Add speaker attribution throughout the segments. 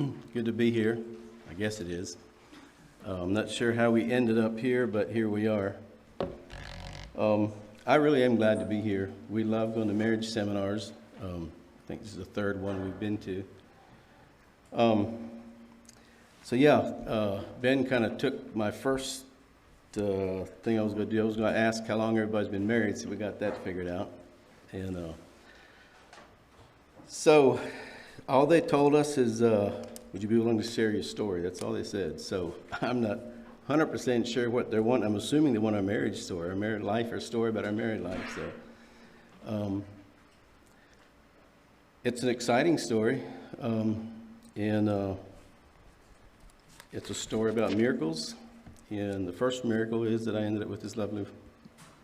Speaker 1: Good to be here. I guess it is. I'm not sure how we ended up here, but here we are. I really am glad to be here. We love going to marriage seminars. I think this is the third one we've been to. Ben kind of took my first thing I was going to do. I was going to ask how long everybody's been married, so we got that figured out. And so all they told us is, would you be willing to share your story? That's all they said. So I'm not 100% sure what they want. I'm assuming they want our marriage story, our married life, or story about our married life. So it's an exciting story, and it's a story about miracles. And the first miracle is that I ended up with this lovely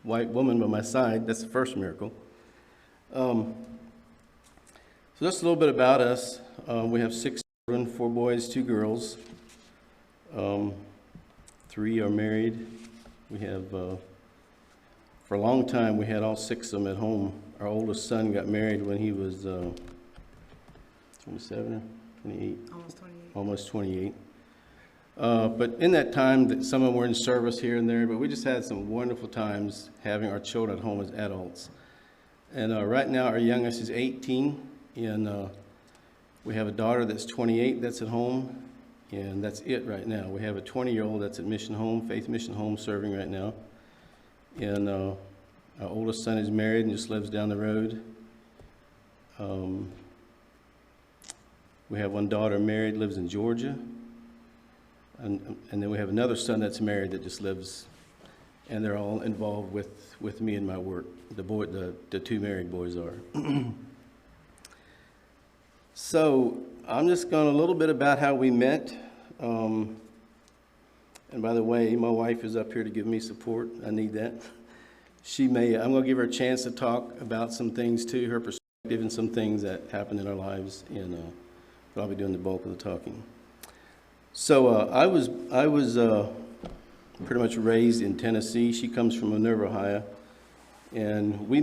Speaker 1: white woman by my side. That's the first miracle. So just a little bit about us. We have 6 children, 4 boys, 2 girls. 3 are married. We have, for a long time, we had all 6 of them at home. Our oldest son got married when he was 27 or 28?
Speaker 2: Almost 28.
Speaker 1: Almost 28. But in that time, some of them were in service here and there, but we just had some wonderful times having our children at home as adults. And right now, our youngest is 18, and we have a daughter that's 28 that's at home, and that's it right now. We have a 20-year-old that's at Mission Home, Faith Mission Home, serving right now. And our oldest son is married and just lives down the road. We have one daughter married, lives in Georgia. And then we have another son that's married that just lives, and they're all involved with me in my work. The 2 married boys are. So I'm just going a little bit about how we met. And by the way, my wife is up here to give me support. I need that. I'm going to give her a chance to talk about some things too, her perspective and some things that happened in our lives, and but I'll be doing the bulk of the talking. So I was pretty much raised in Tennessee. She comes from Minerva, Ohio. And we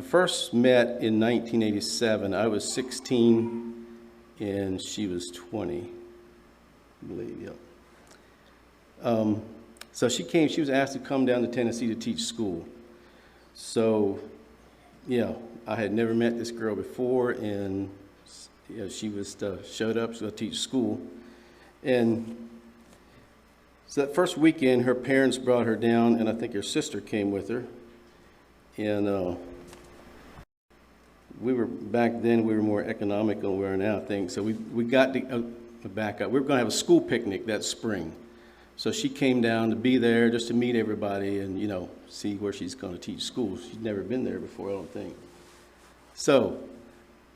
Speaker 1: first met in 1987. I was 16 and she was 20, I believe, yeah. So she was asked to come down to Tennessee to teach school. So, yeah, I had never met this girl before, and she showed up to teach school. And so that first weekend, her parents brought her down, and I think her sister came with her. And back then we were more economical than we are now, I think. So we got to back up. We were going to have a school picnic that spring. So she came down to be there just to meet everybody and, see where she's going to teach school. She'd never been there before, I don't think. So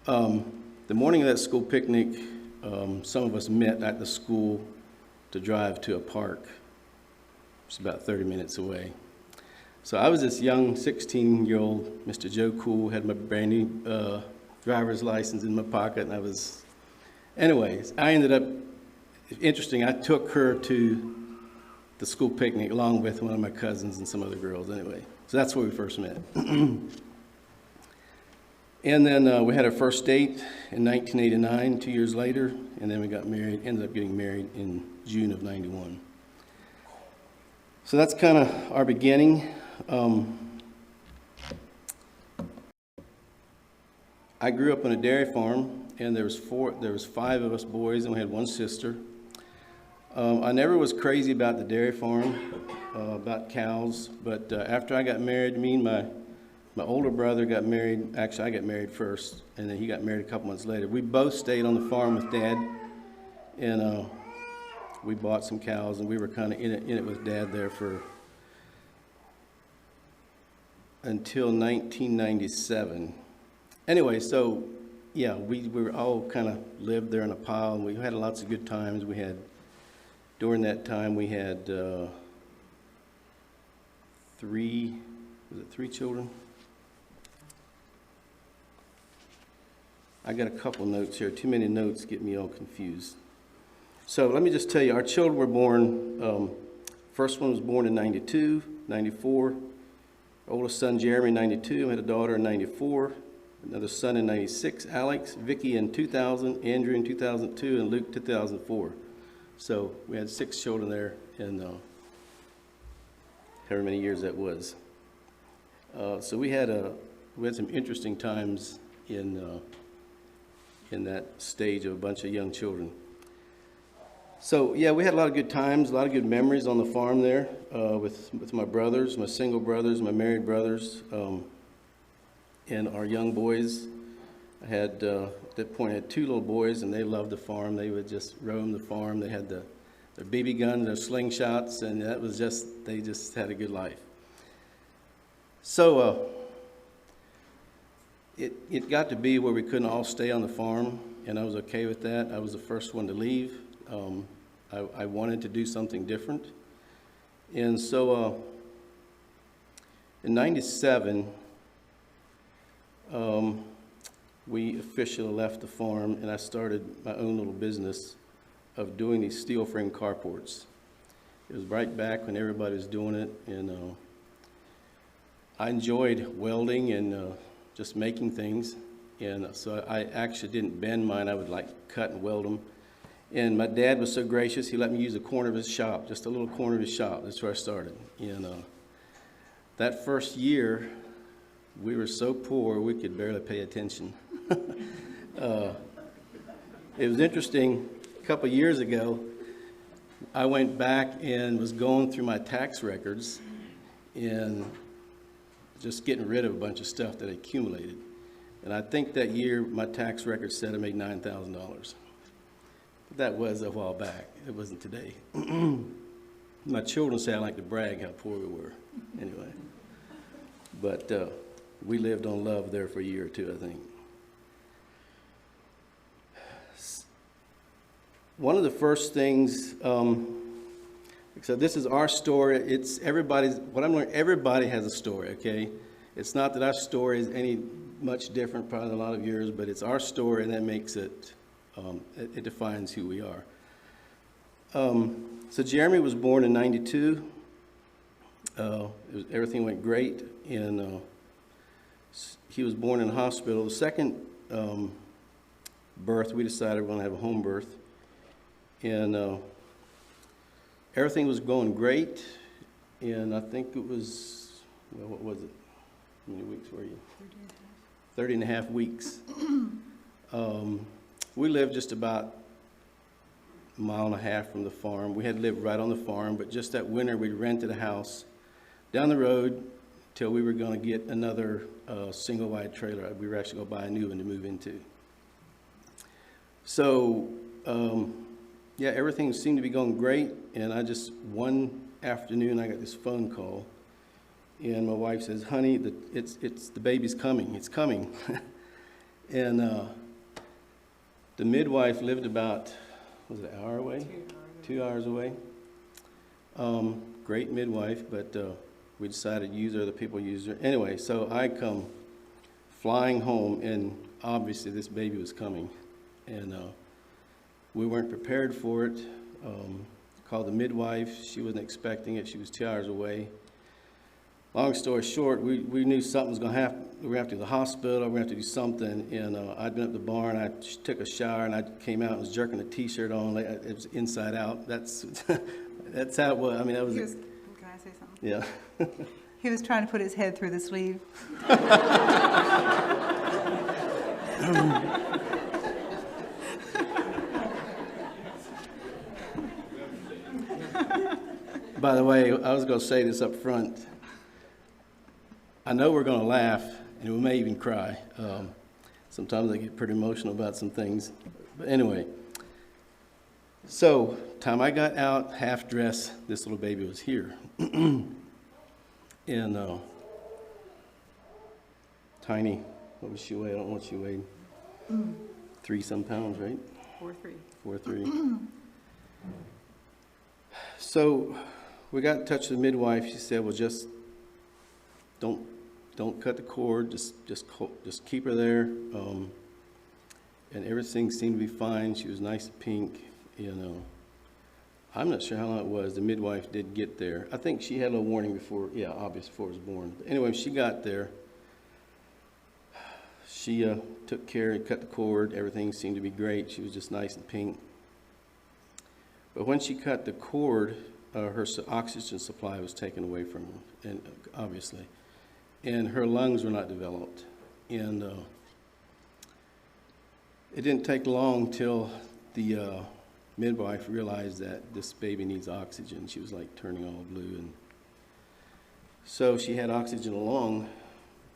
Speaker 1: the morning of that school picnic, some of us met at the school to drive to a park. It's about 30 minutes away. So I was this young 16-year-old Mr. Joe Cool, had my brand new driver's license in my pocket, and anyways, I ended up, interesting, I took her to the school picnic along with one of my cousins and some other girls anyway. So that's where we first met. And then we had our first date in 1989, 2 years later, and then we got married, ended up getting married in June of 91. So that's kind of our beginning. I grew up on a dairy farm, and there was 5 of us boys, and we had 1 sister. I never was crazy about the dairy farm, about cows, but after I got married, me and my older brother got married. Actually, I got married first, and then he got married a couple months later. We both stayed on the farm with Dad, and we bought some cows, and we were kind of in it with Dad there until 1997. Anyway, so yeah, we were all kind of lived there in a pile, and we had lots of good times. During that time, we had 3 children? I got a couple notes here. Too many notes get me all confused. So let me just tell you, our children were born, first one was born in 92, 94. Oldest son, Jeremy, 92. I had a daughter in 94. another son in 96, Alex, Vicky in 2000, Andrew in 2002, and Luke 2004. So we had 6 children there in however many years that was. So we had some interesting times in that stage of a bunch of young children. So yeah, we had a lot of good times, a lot of good memories on the farm there with my brothers, my single brothers, my married brothers, and our young boys. I had, at that point, I had 2 little boys, and they loved the farm. They would just roam the farm. They had their BB guns, their slingshots, and that was they just had a good life. So it got to be where we couldn't all stay on the farm, and I was okay with that. I was the first one to leave. I wanted to do something different. And so in 97, we officially left the farm, and I started my own little business of doing these steel frame carports. It was right back when everybody was doing it, and I enjoyed welding and just making things. And so I actually didn't bend mine. I would cut and weld them. And my dad was so gracious, he let me use a corner of his shop, just a little corner of his shop. That's where I started. And that first year, we were so poor we could barely pay attention. It was interesting. A couple of years ago, I went back and was going through my tax records and just getting rid of a bunch of stuff that I accumulated. And I think that year my tax record said I made $9,000. That was a while back. It wasn't today. My children say I like to brag how poor we were. Anyway, but we lived on love there for a year or two, I think. One of the first things, so this is our story. It's everybody's. What I'm learning, everybody has a story. Okay, it's not that our story is any much different, probably than a lot of yours, but it's our story, and that makes it. It defines who we are. So Jeremy was born in 92. Everything went great, and he was born in a hospital. The second birth, we decided we're going to have a home birth, and everything was going great. And I think it was, well, what was it? How many weeks were you? 30 and a half weeks. We lived just about a mile and a half from the farm. We had lived right on the farm, but just that winter we rented a house down the road till we were going to get another single wide trailer. We were actually going to buy a new one to move into. So, yeah, everything seemed to be going great, and one afternoon I got this phone call, and my wife says, "Honey, it's the baby's coming. It's coming." And the midwife lived about, was it an hour away? 2 hours away. Great midwife, but we decided to use her, the people used her. Anyway, so I come flying home, and obviously this baby was coming. And we weren't prepared for it. Called the midwife. She wasn't expecting it. She was 2 hours away. Long story short, we knew something was going to happen. We were going to have to go to the hospital. We were going to have to do something. And I'd been up at the barn. I took a shower, and I came out and was jerking a T-shirt on. It was inside out. That's how it was. I mean, that was.
Speaker 2: Can I say something?
Speaker 1: Yeah.
Speaker 2: He was trying to put his head through the sleeve.
Speaker 1: By the way, I was going to say this up front. I know we're going to laugh, and we may even cry. Sometimes I get pretty emotional about some things. But anyway, so time I got out, half dressed, this little baby was here. And tiny, what was she weigh? I don't know what she weighed. 3-some pounds, right?
Speaker 2: 4'3".
Speaker 1: 4'3". So we got in touch with the midwife. She said, "Well, just don't cut the cord. Just keep her there." And everything seemed to be fine. She was nice and pink. I'm not sure how long it was. The midwife did get there. I think she had a little warning before. Yeah, obviously before it was born. But anyway, she got there. she took care and cut the cord. Everything seemed to be great. She was just nice and pink. But when she cut the cord, her oxygen supply was taken away from her, and obviously, and her lungs were not developed. And it didn't take long till the midwife realized that this baby needs oxygen. She was like turning all blue, and so she had oxygen along,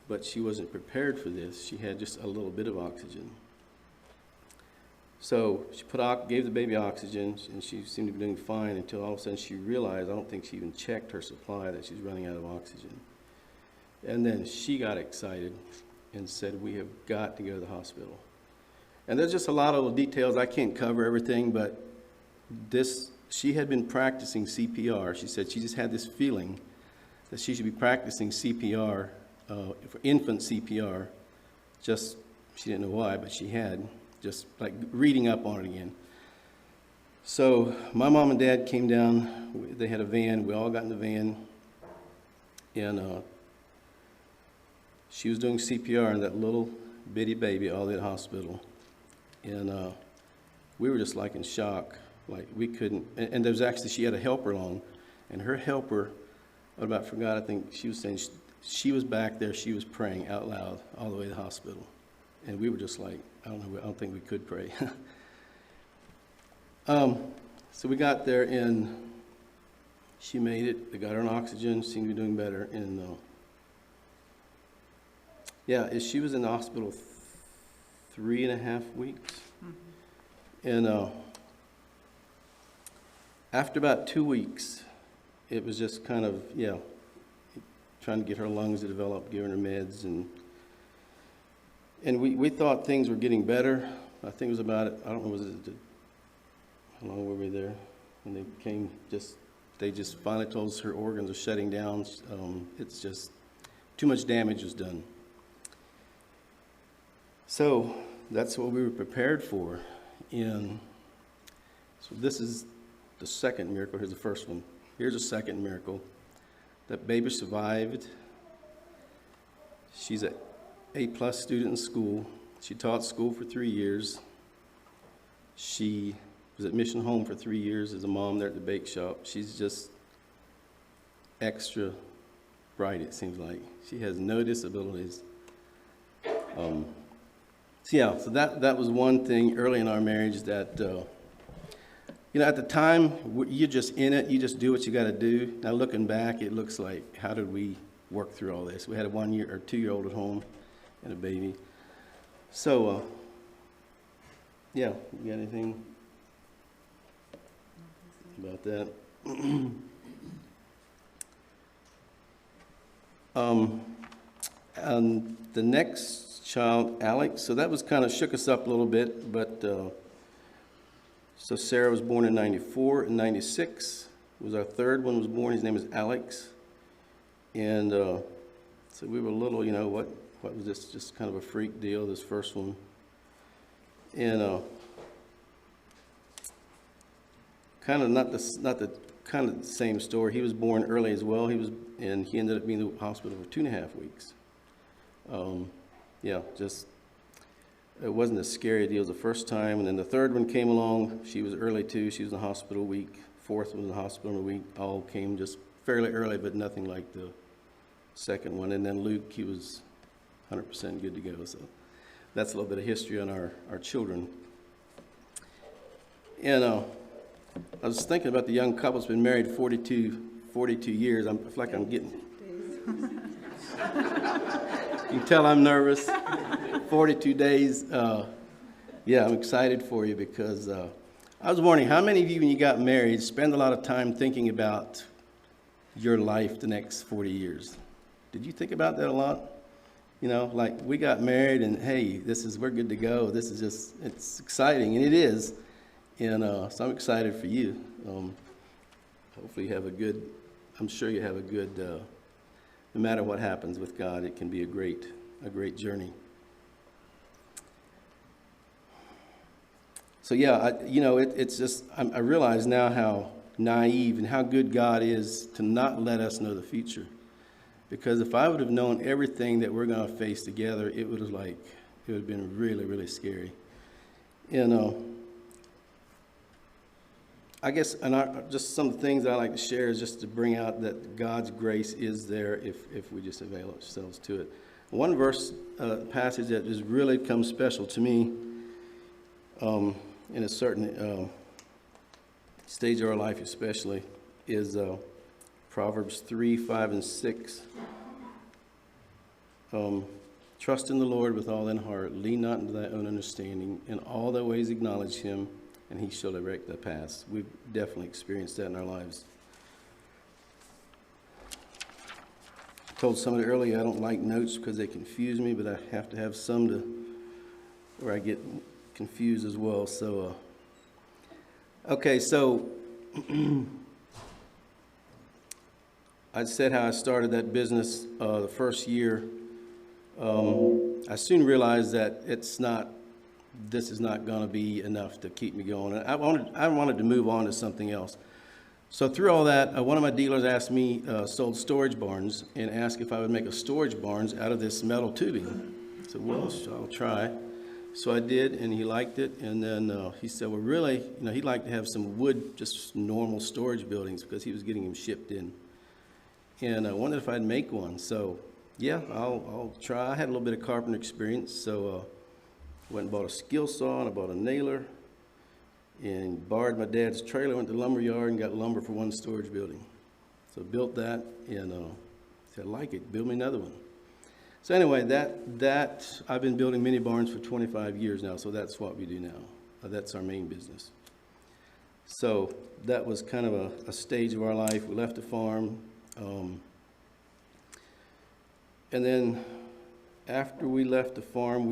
Speaker 1: but she wasn't prepared for this. She had just a little bit of oxygen. So she gave the baby oxygen, and she seemed to be doing fine until all of a sudden she realized, I don't think she even checked her supply, that she's running out of oxygen. And then she got excited and said, we have got to go to the hospital. And there's just a lot of little details. I can't cover everything, but she had been practicing CPR. She said she just had this feeling that she should be practicing CPR, for infant CPR. Just, she didn't know why, but she had, just like reading up on it again. So my mom and dad came down. They had a van. We all got in the van. And she was doing CPR on that little bitty baby all at the hospital. And we were just like in shock. Like we couldn't, and there was actually, she had a helper along. And her helper, I forgot, I think she was saying she was back there, she was praying out loud all the way to the hospital. And we were just like, I don't think we could pray. So we got there, and she made it. They got her on oxygen, seemed to be doing better. And she was in the hospital 3.5 weeks. Mm-hmm. And after about 2 weeks, it was just kind of, trying to get her lungs to develop, giving her meds, and we thought things were getting better. I think it was about, I don't know, how long were we there? When they came, they just finally told us her organs are shutting down. It's just, too much damage was done. So that's what we were prepared for. And so this is the second miracle. Here's the first one. Here's a second miracle. That baby survived. She's an A+ student in school. She taught school for 3 years. She was at Mission Home for 3 years as a mom there at the bake shop. She's just extra bright, it seems like. She has no disabilities. So that was one thing early in our marriage that, at the time, you're just in it. You just do what you got to do. Now, looking back, it looks like, how did we work through all this? We had a 1-year or 2-year-old at home and a baby. So, you got anything about that? And the next child, Alex, so that was kind of shook us up a little bit, but so Sarah was born in 94. In 96 was our third one was born. His name is Alex. And so we were a little, what was this? Just kind of a freak deal, this first one. And kind of not the kind of the same story. He was born early as well. And he ended up being in the hospital for 2.5 weeks. It wasn't as scary a deal as the first time. And then the third one came along. She was early too. She was in the hospital a week. Fourth one was in the hospital in a week. All came just fairly early, but nothing like the second one. And then Luke, he was 100% good to go. So that's a little bit of history on our children. And I was thinking about the young couple that's been married 42 years. I feel like I'm getting... You can tell I'm nervous. 42 days. I'm excited for you because I was wondering, how many of you, when you got married, spend a lot of time thinking about your life the next 40 years? Did you think about that a lot? Like we got married and, hey, we're good to go. This is just, it's exciting, and it is. And so I'm excited for you. Hopefully I'm sure you have a good, no matter what happens with God, it can be a great journey. So it's just, I realize now how naive and how good God is to not let us know the future. Because if I would have known everything that we're going to face together, it would have It would have been really, really scary. And I guess, just some things I like to share is just to bring out that God's grace is there if we just avail ourselves to it. One verse, passage that just really comes special to me in a certain stage of our life especially is Proverbs 3, 5, and 6. Trust in the Lord with all thine heart. Lean not into thy own understanding. In all thy ways acknowledge him, and he shall direct thy paths. We've definitely experienced that in our lives. I told somebody earlier I don't like notes because they confuse me, but I have to have some where I get confused as well. So, okay, so I said how I started that business the first year. I soon realized that this is not going to be enough to keep me going. And I wanted to move on to something else. So through all that, one of my dealers asked me, sold storage barns, and asked if I would make a storage barns out of this metal tubing. I said, well, I'll try. So I did, and he liked it. And then he said, well, really, he'd like to have some wood, just normal storage buildings, because he was getting them shipped in. And I wondered if I'd make one. So yeah, I'll try. I had a little bit of carpenter experience, so went and bought a skill saw, and I bought a nailer, and borrowed my dad's trailer, went to the lumber yard and got lumber for one storage building. So built that, and said, I like it, build me another one. So anyway, that I've been building mini barns for 25 years now, so that's what we do now. That's our main business. So that was kind of a stage of our life. We left the farm, and then after we left the farm,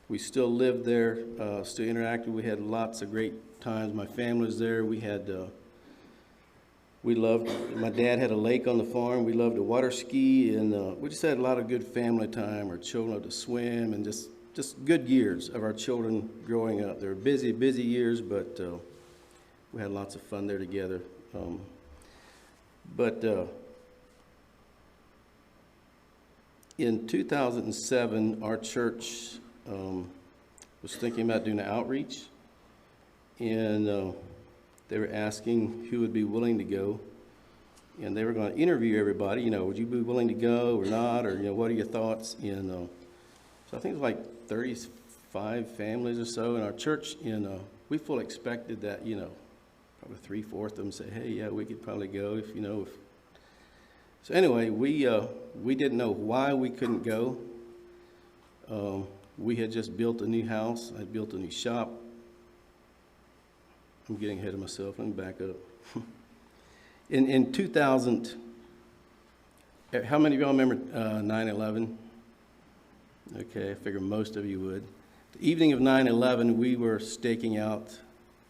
Speaker 1: we still lived there, still interacted. We had lots of great times. My family was there. We loved, my dad had a lake on the farm. We loved to water ski, and we just had a lot of good family time. Our children loved to swim, and just good years of our children growing up. They were busy years, but we had lots of fun there together. In 2007, our church was thinking about doing an outreach, and they were asking who would be willing to go, and they were going to interview everybody. Would you be willing to go or not, or what are your thoughts? And so I think it was like 35 families or so in our church, and we fully expected that probably 3/4 of them say, hey, yeah, we could probably go if. So anyway, we didn't know why we couldn't go. We had just built a new house. I built a new shop. I'm getting ahead of myself. Let me back up. In 2000, how many of y'all remember 9/11? Okay, I figure most of you would. The evening of 9/11, we were staking out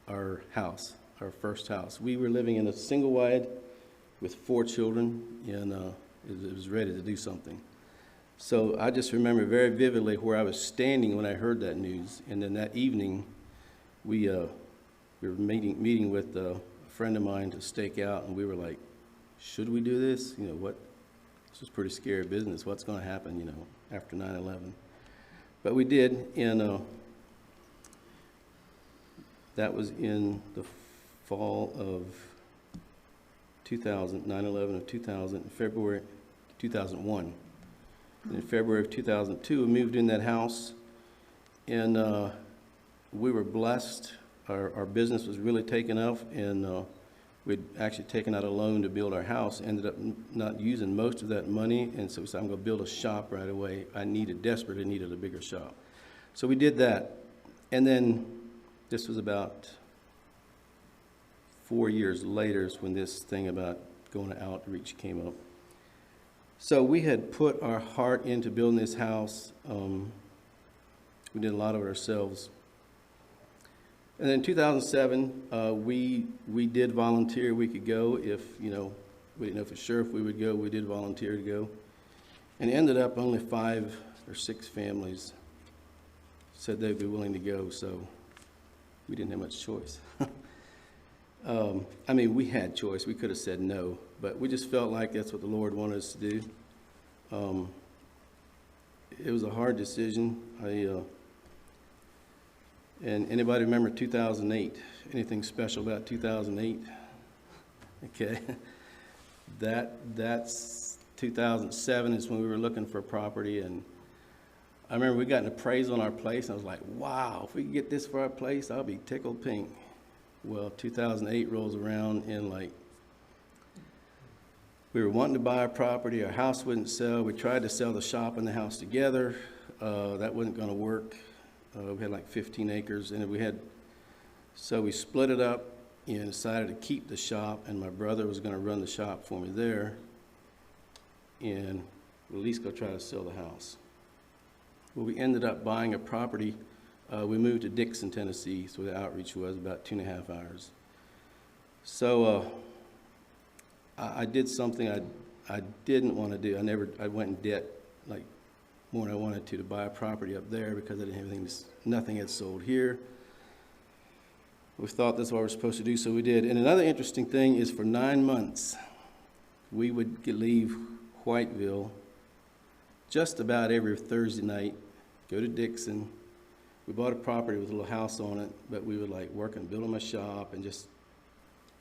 Speaker 1: our house, our first house. We were living in a single wide with 4 children, and it was ready to do something. So I just remember very vividly where I was standing when I heard that news. And then that evening, we were meeting with a friend of mine to stake out, and we were like, should we do this? This is pretty scary business. What's going to happen, after 9/11? But we did, and that was in the fall of 2000, 9/11 of 2000, February 2001. And in February of 2002, we moved in that house, and we were blessed. Our business was really taking off, and we'd actually taken out a loan to build our house, ended up not using most of that money, and so we said, I'm going to build a shop right away. I desperately needed a bigger shop. So we did that, and then this was about 4 years later is when this thing about going to outreach came up. So we had put our heart into building this house. We did a lot of it ourselves. And then in 2007, we did volunteer. We could go if, we didn't know for sure if we would go. We did volunteer to go. And it ended up only 5 or 6 families said they'd be willing to go, so we didn't have much choice. We had choice. We could have said no, but we just felt like that's what the Lord wanted us to do. Um, it was a hard decision. And anybody remember 2008? Anything special about 2008? Okay. That's 2007 is when we were looking for a property, and I remember we got an appraisal on our place, and I was like, wow, if we can get this for our place, I'll be tickled pink. Well, 2008 rolls around, and like, we were wanting to buy a property, our house wouldn't sell. We tried to sell the shop and the house together. That wasn't gonna work. We had like 15 acres, and so we split it up and decided to keep the shop, and my brother was gonna run the shop for me there, and at least go try to sell the house. Well, we ended up buying a property. We moved to Dixon, Tennessee, so the outreach was about 2.5 hours. So I did something I didn't want to do. I went in debt like more than I wanted to buy a property up there because I didn't have anything, nothing had sold here. We thought that's what we were supposed to do, so we did. And another interesting thing is for 9 months, we would leave Whiteville just about every Thursday night, go to Dixon. We bought a property with a little house on it, but we would like work and building my shop and just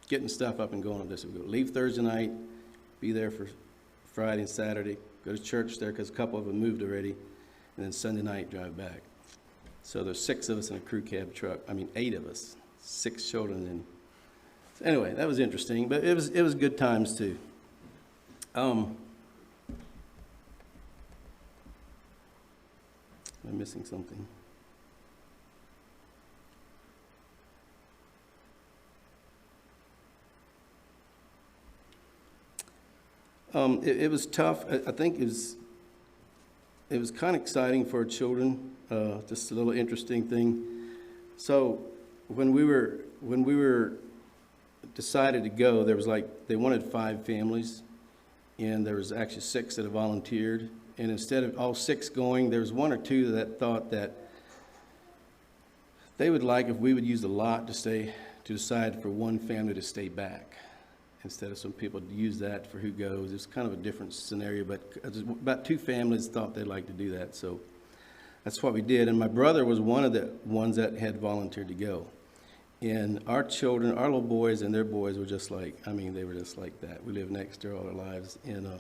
Speaker 1: getting stuff up and going on this. We would leave Thursday night, be there for Friday and Saturday, go to church there because a couple of them moved already, and then Sunday night drive back. So there's 6 of us in a crew cab truck. I mean, 8 of us, 6 children. And so anyway, that was interesting, but it was good times too. Am I missing something? It was tough. I think it was kind of exciting for our children. Just a little interesting thing. So when we were decided to go, there was like, they wanted 5 families, and there was actually 6 that had volunteered. And instead of all 6 going, there was 1 or 2 that thought that they would like if we would use the lot to decide for 1 family to stay back, instead of some people use that for who goes. It's kind of a different scenario, but about 2 families thought they'd like to do that. So that's what we did. And my brother was one of the ones that had volunteered to go. And our children, our little boys and their boys were just like, I mean, they were just like that. We lived next door all our lives. And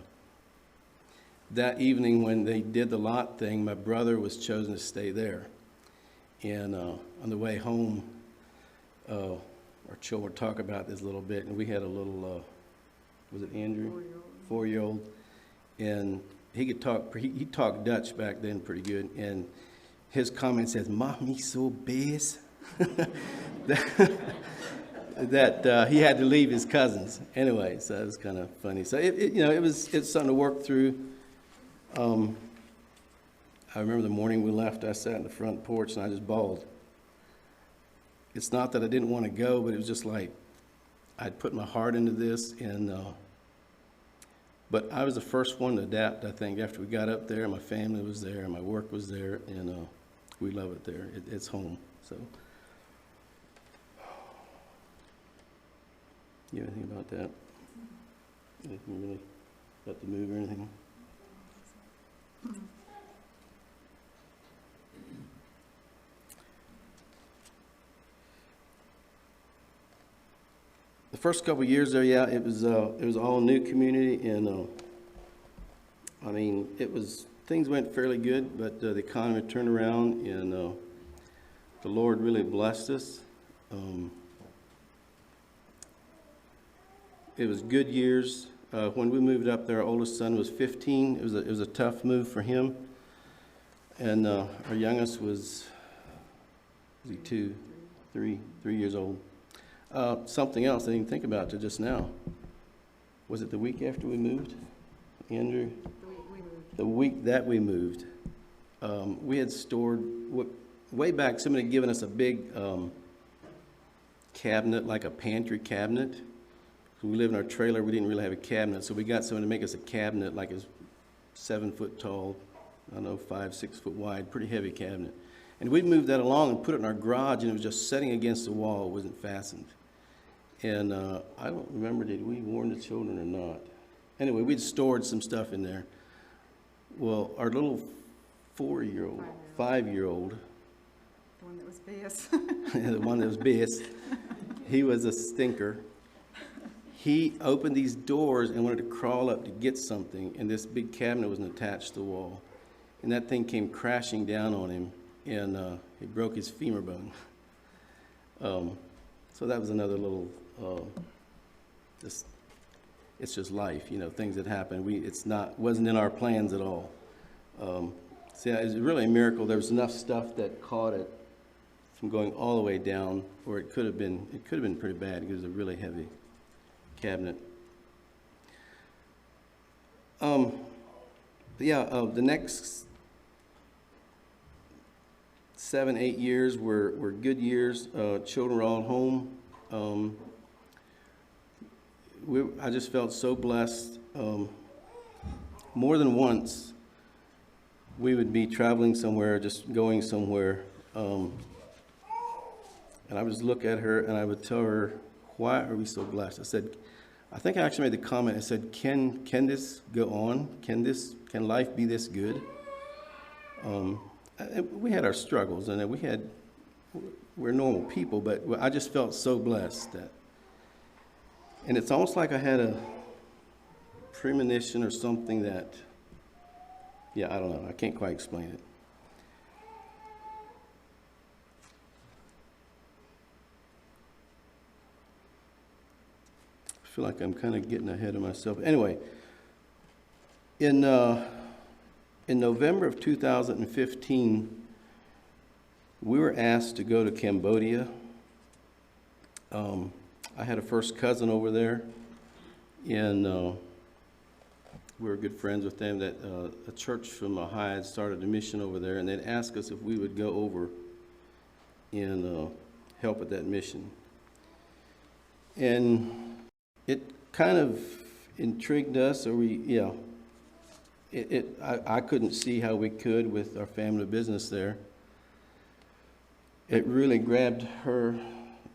Speaker 1: that evening when they did the lot thing, my brother was chosen to stay there. And on the way home, our children talk about this a little bit, and we had a little, was it Andrew? 4-year-old. And he could talk, he talked Dutch back then pretty good, and his comment says, "Mommy so best," that he had to leave his cousins. Anyway, so it was kind of funny. So it's something to work through. I remember the morning we left, I sat in the front porch and I just bawled. It's not that I didn't want to go, but it was just like I'd put my heart into this, and but I was the first one to adapt. I think after we got up there, my family was there, my work was there, and we love it there. It's home. So, you have anything about that? Anything really about the move or anything? The first couple of years there, yeah, it was all new community, and I mean, things went fairly good, but the economy turned around, and the Lord really blessed us. It was good years. When we moved up there, our oldest son was 15. It was a tough move for him, and our youngest was he 3 years old. Something else I didn't think about till just now. Was it the week after we moved, Andrew?
Speaker 2: The week we moved.
Speaker 1: The week that we moved, we had stored, way back, somebody had given us a big cabinet, like a pantry cabinet. We lived in our trailer, we didn't really have a cabinet, so we got someone to make us a cabinet like it's 7 foot tall, I don't know, 5, 6 foot wide, pretty heavy cabinet. And we moved that along and put it in our garage, and it was just setting against the wall, it wasn't fastened. And I don't remember, did we warn the children or not? Anyway, we'd stored some stuff in there. Well, our little 4-year-old, 5-year-old,
Speaker 2: The one that was BS.
Speaker 1: the one that was best, he was a stinker. He opened these doors and wanted to crawl up to get something, and this big cabinet wasn't attached to the wall. And that thing came crashing down on him, and he broke his femur bone. So that was another little, it's just life, you know, things that happen. Wasn't in our plans at all. So yeah, it's really a miracle. There was enough stuff that caught it from going all the way down, or it could have been pretty bad because it was a really heavy cabinet. The next 7, 8 years were good years. Children were all at home. I just felt so blessed. More than once, we would be traveling somewhere, just going somewhere, and I would just look at her and I would tell her, "Why are we so blessed?" I think I actually made the comment. I said, "Can this go on? Can life be this good?" We had our struggles, and we're normal people, but I just felt so blessed and it's almost like I had a premonition or something that, I don't know. I can't quite explain it. I feel like I'm kind of getting ahead of myself. Anyway, in November of 2015, we were asked to go to Cambodia. I had a first cousin over there, and we were good friends with them. That a church from Ohio had started a mission over there, and they'd asked us if we would go over and help with that mission. And it kind of intrigued us, I couldn't see how we could with our family business there. It really grabbed her.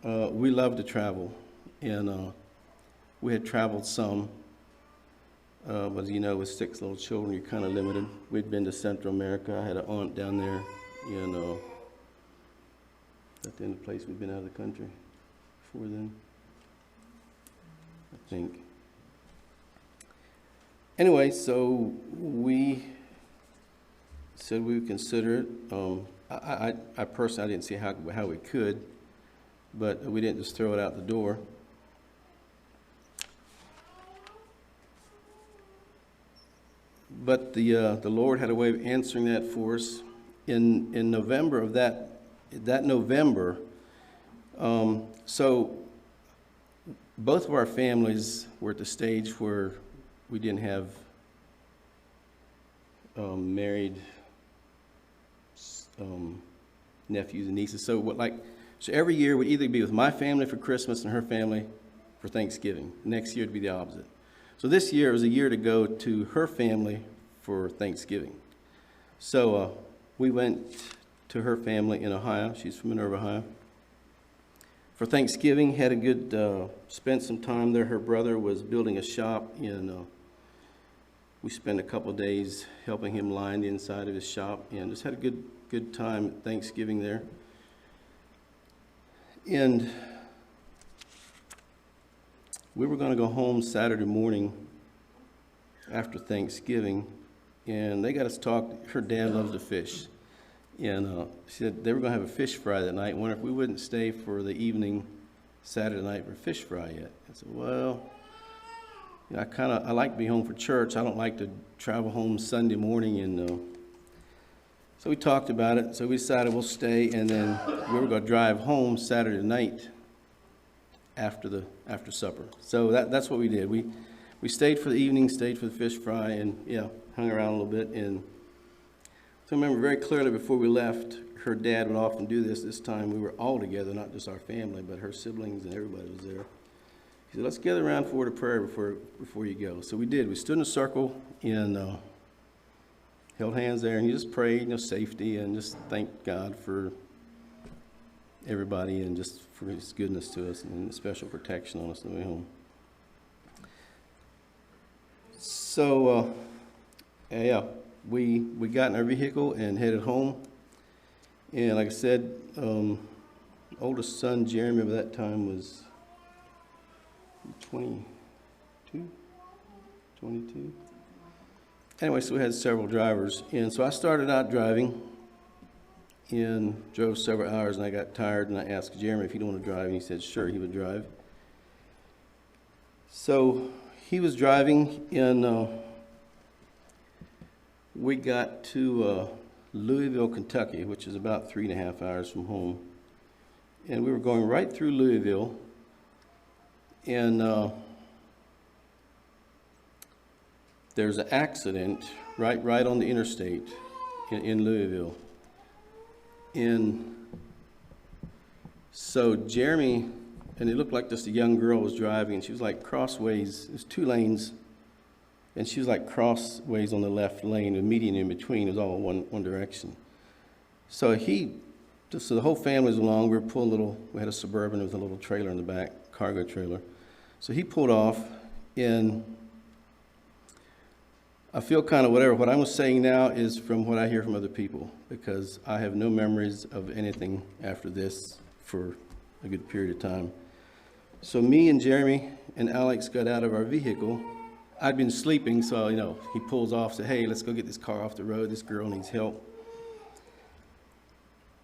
Speaker 1: We love to travel, and we had traveled some. But as you know, with 6 little children, you're kind of limited. We'd been to Central America. I had an aunt down there, that's the only place we'd been out of the country before then, I think. Anyway, so we said we would consider it. I personally, I didn't see how we could, but we didn't just throw it out the door. But the Lord had a way of answering that for us. In November of that November, so both of our families were at the stage where we didn't have married nephews and nieces. So every year would either be with my family for Christmas and her family for Thanksgiving. Next year would be the opposite. So this year was a year to go to her family for Thanksgiving. So we went to her family in Ohio. She's from Minerva, Ohio. For Thanksgiving, had a good, spent some time there. Her brother was building a shop, and we spent a couple of days helping him line the inside of his shop, and just had a good time at Thanksgiving there. And we were going to go home Saturday morning after Thanksgiving, and they got us talk. Her dad loves to fish, and she said they were going to have a fish fry that night. Wonder if we wouldn't stay for the evening Saturday night for fish fry yet. I said, well, I like to be home for church. I don't like to travel home Sunday morning, and so we talked about it. So we decided we'll stay, and then we were going to drive home Saturday night after supper. So that's what we did. We stayed for the evening, stayed for the fish fry, and hung around a little bit. And so I remember very clearly before we left, her dad would often do this. This time we were all together, not just our family, but her siblings and everybody was there. He said, let's gather around for a word of prayer before you go. So we did. We stood in a circle and held hands there, and you just prayed, safety, and just thanked God for everybody and just for his goodness to us and special protection on us on the way home. So, we got in our vehicle and headed home. And like I said, oldest son, Jeremy, at that time was 22? 22? Anyway, so we had several drivers. And so I started out driving and drove several hours, and I got tired, and I asked Jeremy if he'd want to drive, and he said sure, he would drive. So he was driving, and we got to Louisville, Kentucky, which is about 3.5 hours from home. And we were going right through Louisville, and there's an accident right on the interstate in Louisville. And so Jeremy, and it looked like just a young girl was driving, and she was like crossways, there's 2 lanes, and she was like crossways on the left lane, the median in between is all one direction. So so the whole family was along, we were pulling we had a Suburban with a little trailer in the back, cargo trailer. So he pulled off, and I feel kind of whatever. What I'm saying now is from what I hear from other people, because I have no memories of anything after this for a good period of time. So me and Jeremy and Alex got out of our vehicle. I'd been sleeping, so he pulls off, said, "Hey, let's go get this car off the road. This girl needs help."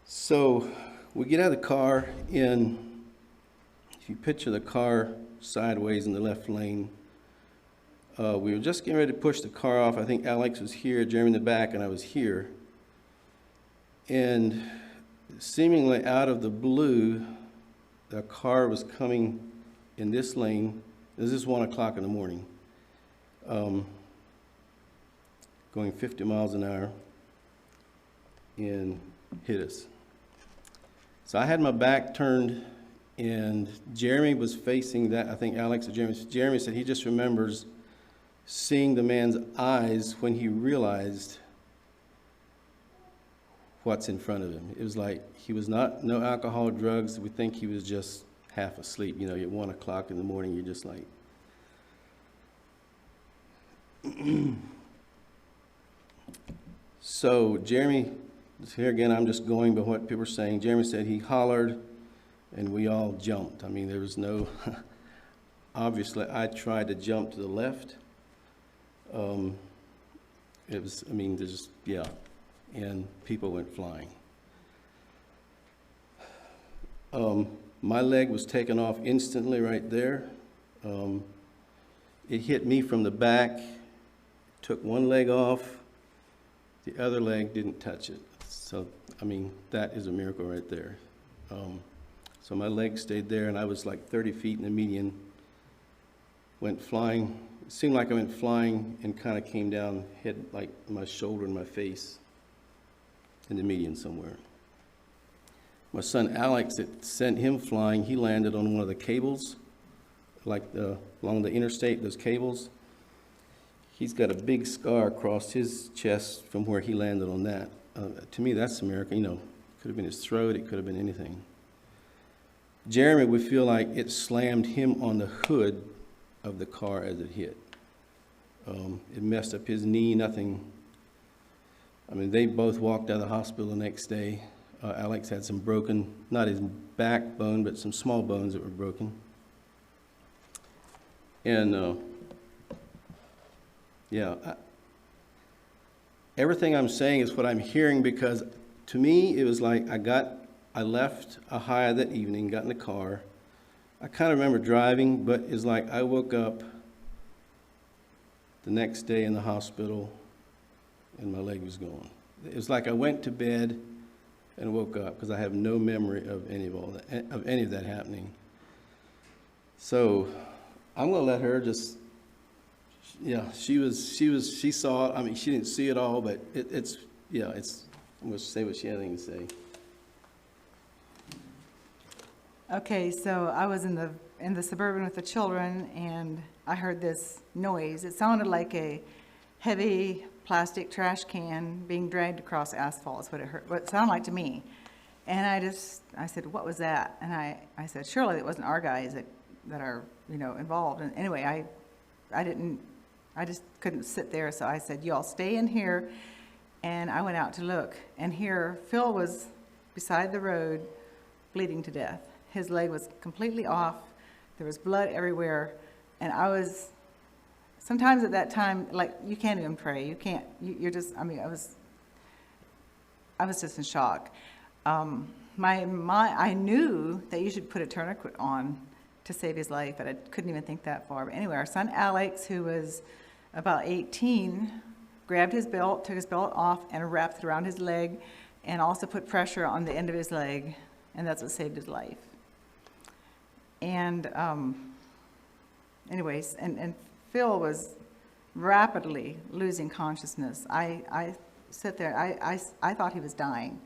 Speaker 1: So we get out of the car, and if you picture the car sideways in the left lane, we were just getting ready to push the car off. I think Alex was here, Jeremy in the back, and I was here. And seemingly out of the blue, the car was coming in this lane. This is 1 o'clock in the morning, going 50 miles an hour, and hit us. So I had my back turned, and Jeremy was facing that. I think Alex or Jeremy said he just remembers seeing the man's eyes when he realized what's in front of him. It was like he was no alcohol, drugs. We think he was just half asleep. At 1 o'clock in the morning, you're just like. So Jeremy, here again, I'm just going by what people are saying. Jeremy said he hollered, and we all jumped. I mean, there was no, obviously I tried to jump to the left. And people went flying. My leg was taken off instantly right there. It hit me from the back, took one leg off, the other leg didn't touch it. So, that is a miracle right there. So my leg stayed there, and I was like 30 feet in the median, went flying. It seemed like I went flying and kind of came down, hit like my shoulder and my face in the median somewhere. My son Alex, it sent him flying. He landed on one of the cables, along the interstate, those cables. He's got a big scar across his chest from where he landed on that. To me, that's a miracle. It could have been his throat. It could have been anything. Jeremy, we feel like it slammed him on the hood of the car as it hit. It messed up his knee, nothing. They both walked out of the hospital the next day. Alex had some broken, not his backbone, but some small bones that were broken. And everything I'm saying is what I'm hearing, because to me, it was like I left Ohio that evening, got in the car. I kind of remember driving, but it's like I woke up the next day in the hospital and my leg was gone. It's like I went to bed and woke up, because I have no memory of any of that happening. So I'm going to let her just, she saw it. She didn't see it all, but I'm going to say what she had to say.
Speaker 2: Okay, so I was in the Suburban with the children, and I heard this noise. It sounded like a heavy plastic trash can being dragged across asphalt is what it sounded like to me. And I said, what was that? And I said, surely it wasn't our guys that are, involved. And anyway, I just couldn't sit there. So I said, y'all stay in here And I went out to look, and here Phil was beside the road, bleeding to death. His leg was completely off. There was blood everywhere, and sometimes at that time, like, you can't even pray. You can't, you're just, I mean, I was just in shock. I knew that you should put a tourniquet on to save his life, but I couldn't even think that far. But anyway, our son Alex, who was about 18, grabbed his belt, took his belt off, and wrapped it around his leg, and also put pressure on the end of his leg, and that's what saved his life. And anyways, and Phil was rapidly losing consciousness. I sat there, I thought he was dying.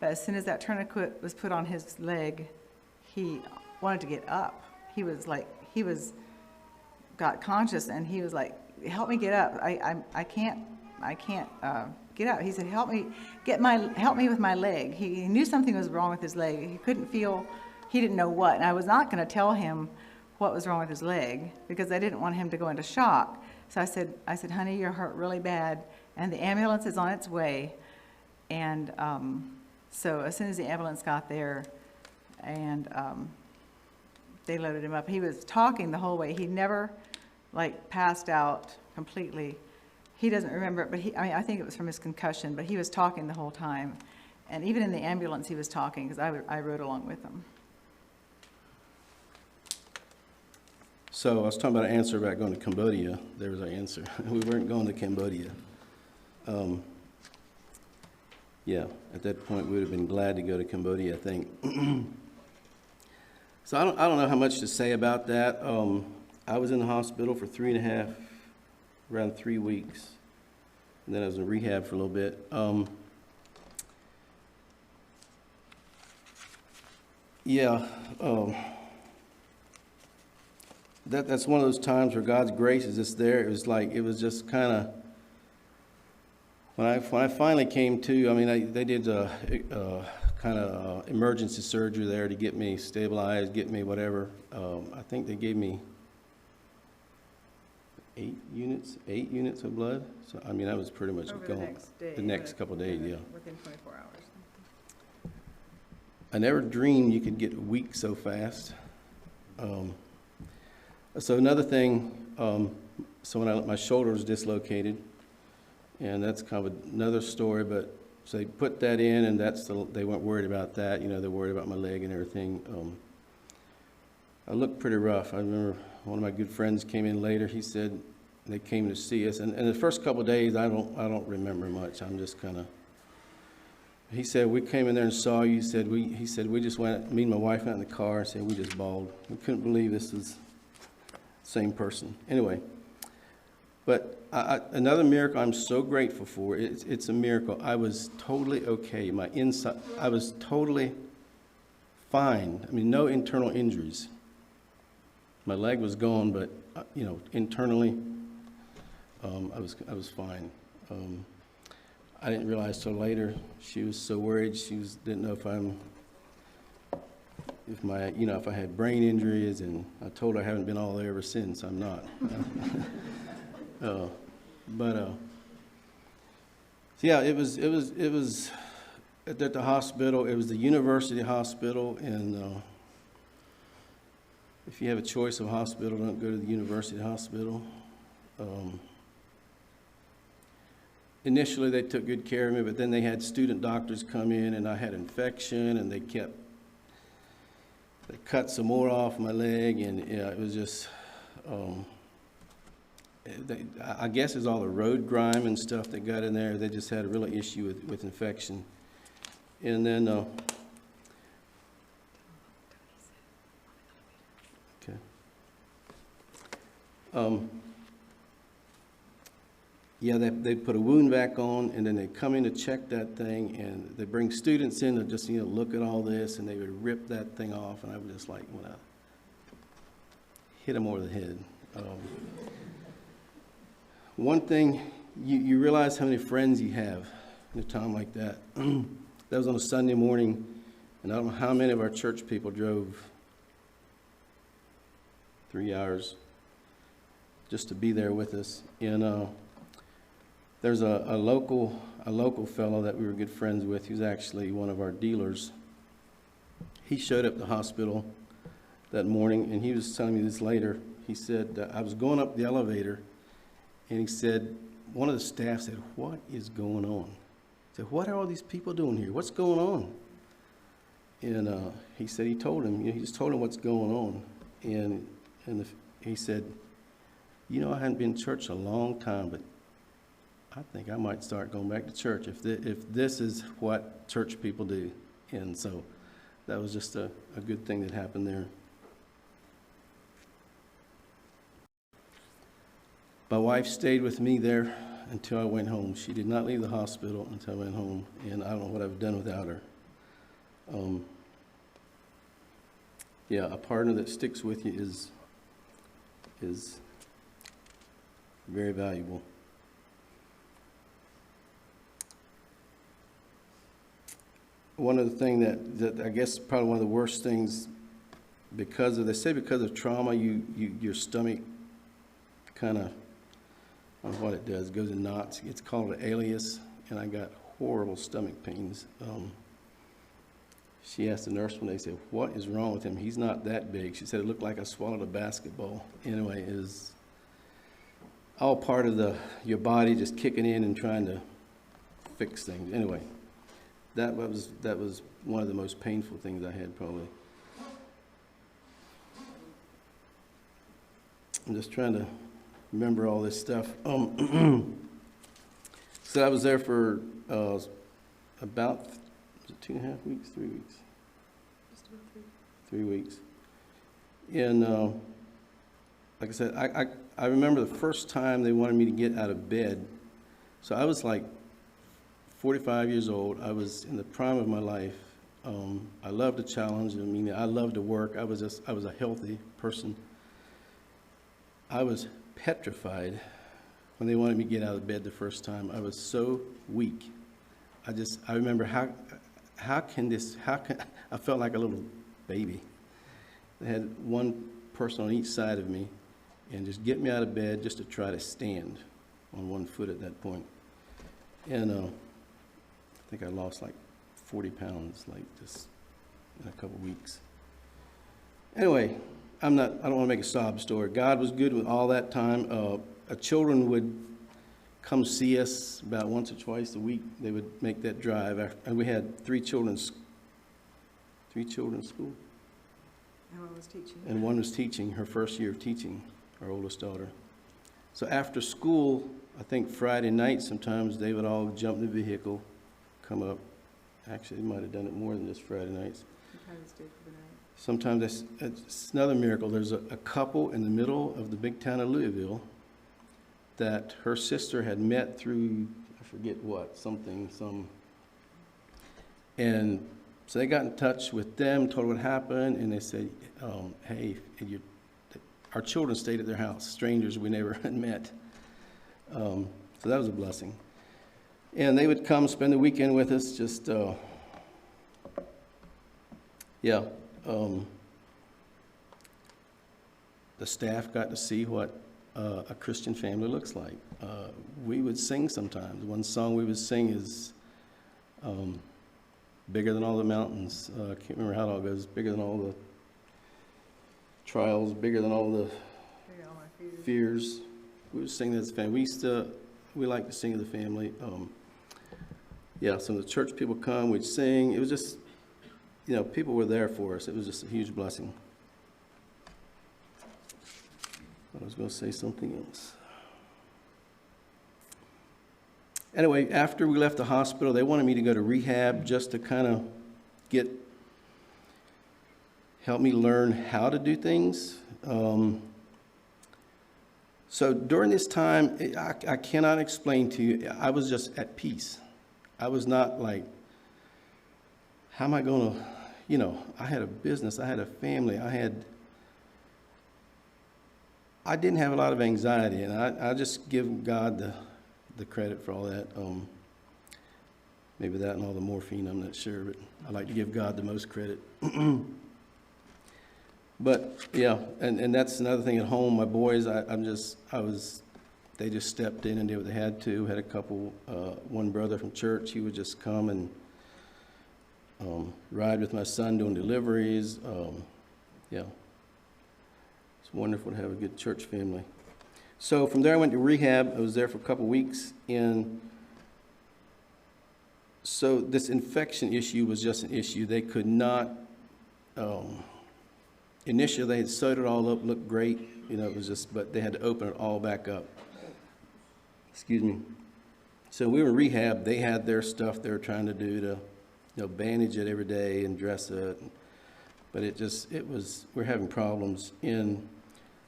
Speaker 2: But as soon as that tourniquet was put on his leg, he wanted to get up. He got conscious, and he was like, help me get up. I can't get up. He said, help me with my leg. He knew something was wrong with his leg. He couldn't feel, he didn't know what. And I was not going to tell him what was wrong with his leg because I didn't want him to go into shock. So I said, honey, you're hurt really bad, and the ambulance is on its way. And so as soon as the ambulance got there, and they loaded him up, he was talking the whole way. He never, like, passed out completely. He doesn't remember it, but I think it was from his concussion, but he was talking the whole time. And even in the ambulance, he was talking, because I rode along with him.
Speaker 1: So I was talking about an answer about going to Cambodia. There was our answer. We weren't going to Cambodia. Yeah, at that point, we would have been glad to go to Cambodia, I think. So I don't know how much to say about that. I was in the hospital for around 3 weeks. And then I was in rehab for a little bit. That's one of those times where God's grace is just there. It was just kind of, when I finally came to, I mean, they did kind of emergency surgery there to get me stabilized, get me whatever. I think they gave me 8 units of blood. So, I mean, I was pretty much
Speaker 2: Over
Speaker 1: gone. The next couple of days, yeah.
Speaker 2: Within 24 hours.
Speaker 1: I never dreamed you could get weak so fast. So another thing, so when my shoulder was dislocated, and that's kind of another story, but so they put that in, and they weren't worried about that. You know, they're worried about my leg and everything. I looked pretty rough. I remember one of my good friends came in later. He said they came to see us, and the first couple of days I don't remember much. I'm just kind of. He said we came in there and saw you. He said we just went. Me and my wife went in the car and said we just bawled. We couldn't believe this was the same person. Anyway, but another miracle I'm so grateful for. It's a miracle. I was totally okay. My inside, I was totally fine. I mean, no internal injuries. My leg was gone, but internally, I was fine. I didn't realize till later. She was so worried. Didn't know if I had brain injuries, and I told her I haven't been all there ever since. I'm not. Yeah, it was at the hospital. It was the university hospital, and if you have a choice of hospital, don't go to the university hospital. Initially, they took good care of me, but then they had student doctors come in, and I had infection, and they cut some more off my leg, and it was just, I guess it's all the road grime and stuff that got in there. They just had a real issue with infection. And then, they put a wound vac on, and then they come in to check that thing, and they bring students in to just look at all this, and they would rip that thing off, and I was just like, when I hit them over the head. One thing, you realize how many friends you have in a time like that. That was on a Sunday morning, and I don't know how many of our church people drove 3 hours just to be there with us. And There's a local fellow that we were good friends with. He was actually one of our dealers. He showed up at the hospital that morning, and he was telling me this later. He said, I was going up the elevator, and he said, one of the staff said, "What is going on?" He said, "What are all these people doing here? What's going on?" And he said he told him, he just told him what's going on. And he said, I hadn't been to church a long time, but I think I might start going back to church if this is what church people do. And so that was just a good thing that happened there. My wife stayed with me there until I went home. She did not leave the hospital until I went home, and I don't know what I've done without her. A partner that sticks with you is very valuable. One of the things that I guess probably one of the worst things, because of trauma, your stomach kind of, I don't know what it does, it goes in knots. It's called an alias, and I got horrible stomach pains. She asked the nurse one day, said, "What is wrong with him? He's not that big." She said, "It looked like I swallowed a basketball." Anyway, it is all part of your body just kicking in and trying to fix things. Anyway, that was one of the most painful things I had, probably. I'm just trying to remember all this stuff. So I was there for about 2.5 weeks, 3 weeks?
Speaker 2: Just about
Speaker 1: 3 weeks. And like I said, I remember the first time they wanted me to get out of bed. So I was like 45 years old. I was in the prime of my life. I loved a challenge. I loved to work. I was a healthy person. I was petrified when they wanted me to get out of bed the first time. I was so weak. I remember how can I felt like a little baby. They had one person on each side of me and just get me out of bed just to try to stand on one foot at that point. And I think I lost like 40 pounds, like just in a couple weeks. Anyway, I don't want to make a sob story. God was good with all that time. Children would come see us about once or twice a week. They would make that drive. And we had three children in school.
Speaker 2: And one was teaching.
Speaker 1: And one was teaching, her first year of teaching, our oldest daughter. So after school, I think Friday night sometimes they would all jump in the vehicle, come up. Actually, they might have done it more than just Friday nights.
Speaker 2: Sometimes stayed for the night.
Speaker 1: Sometimes it's another miracle. There's a couple in the middle of the big town of Louisville that her sister had met through, I forget what, and so they got in touch with them, told what happened, and they said, hey, our children stayed at their house, strangers we never had met. So that was a blessing. And they would come spend the weekend with us, just, the staff got to see what a Christian family looks like. We would sing sometimes. One song we would sing is Bigger Than All the Mountains. I can't remember how it all goes. Bigger than all the trials, bigger than all the fears. We would sing that as a family. We like to sing as a family. So the church people come, we'd sing. It was just, people were there for us. It was just a huge blessing. I was going to say something else. Anyway, after we left the hospital, they wanted me to go to rehab just to kind of help me learn how to do things. So during this time, I cannot explain to you, I was just at peace. I was not like, how am I going to, I had a business, I had a family, I didn't have a lot of anxiety, and I just give God the credit for all that. Maybe that and all the morphine, I'm not sure, but I like to give God the most credit. But yeah, and that's another thing at home. My boys, I was they just stepped in and did what they had to. Had a couple, one brother from church, he would just come and ride with my son doing deliveries. Yeah, it's wonderful to have a good church family. So from there I went to rehab. I was there for a couple weeks, and so this infection issue was just an issue. They could not, initially they had sewed it all up, looked great, you know, it was just, but they had to open it all back up. Excuse me. So we were in rehab. They had their stuff they were trying to do to, you know, bandage it every day and dress it. But we're having problems. And